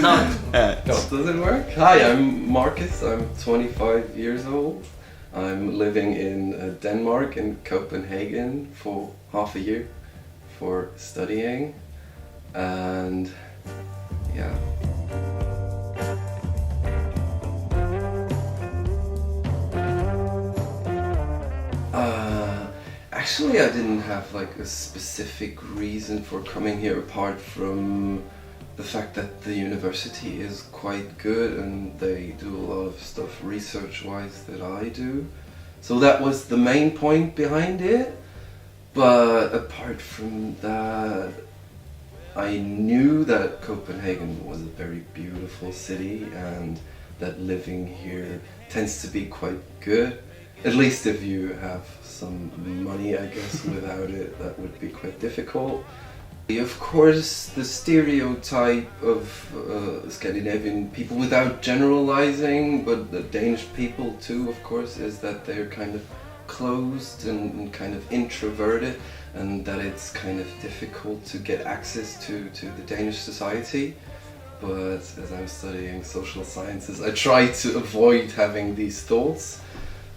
No. Does it work? Hi, I'm Marcus. I'm 25 years old. I'm living in Denmark, in Copenhagen, for half a year for studying, and yeah. Actually, I didn't have like a specific reason for coming here apart from the fact that the university is quite good and they do a lot of stuff research-wise that I do. So that was the main point behind it. But apart from that, I knew that Copenhagen was a very beautiful city and that living here tends to be quite good. At least if you have some money, I guess. Without it, that would be quite difficult. Of course, the stereotype of Scandinavian people, without generalizing, but the Danish people too, of course, is that they're kind of closed and kind of introverted, and that it's kind of difficult to get access to the Danish society. But as I'm studying social sciences, I try to avoid having these thoughts.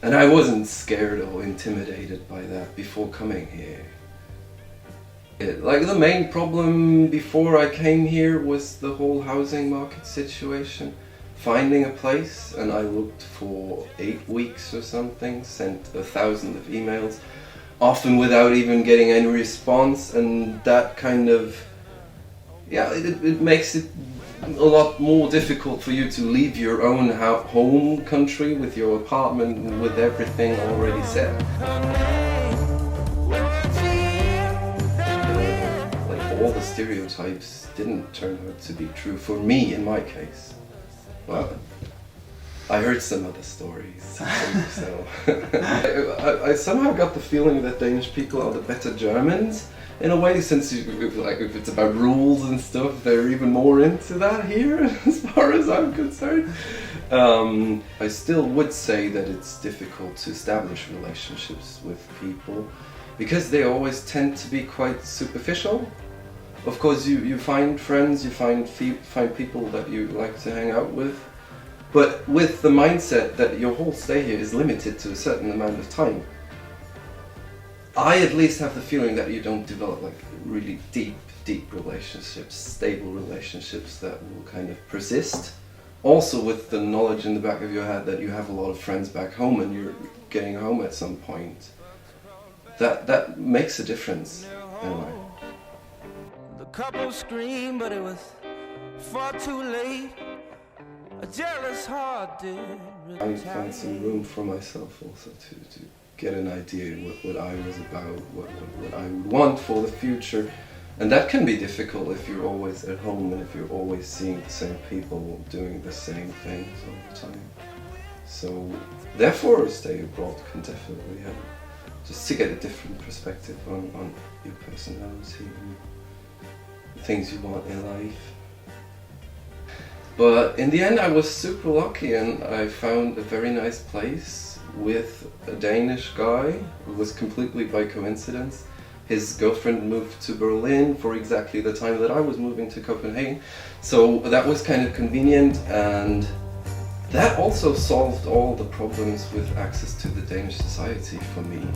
And I wasn't scared or intimidated by that before coming here. Like the main problem before I came here was the whole housing market situation. Finding a place, and I looked for 8 weeks or something, sent 1,000 of emails, often without even getting any response, and that kind of, yeah, it makes it a lot more difficult for you to leave your own home country with your apartment with everything already set. Like all the stereotypes didn't turn out to be true for me in my case. Well, I heard some other stories too, so I somehow got the feeling that Danish people are the better Germans. In a way, since if it's about rules and stuff, they're even more into that here, as far as I'm concerned. I still would say that it's difficult to establish relationships with people, because they always tend to be quite superficial. Of course, you find friends, you find people that you like to hang out with, but with the mindset that your whole stay here is limited to a certain amount of time. I at least have the feeling that you don't develop like really deep relationships, stable relationships that will kind of persist. Also with the knowledge in the back of your head that you have a lot of friends back home and you're getting home at some point. That makes a difference, anyway. The couple screamed, but it was far too late. A jealous heart did. I find some room for myself also to get an idea what I was about, what I would want for the future. And that can be difficult if you're always at home and if you're always seeing the same people doing the same things all the time. So therefore a stay abroad can definitely help, just to get a different perspective on your personality and the things you want in life. But in the end I was super lucky and I found a very nice place with a Danish guy who was completely by coincidence. His girlfriend moved to Berlin for exactly the time that I was moving to Copenhagen. So that was kind of convenient, and that also solved all the problems with access to the Danish society for me.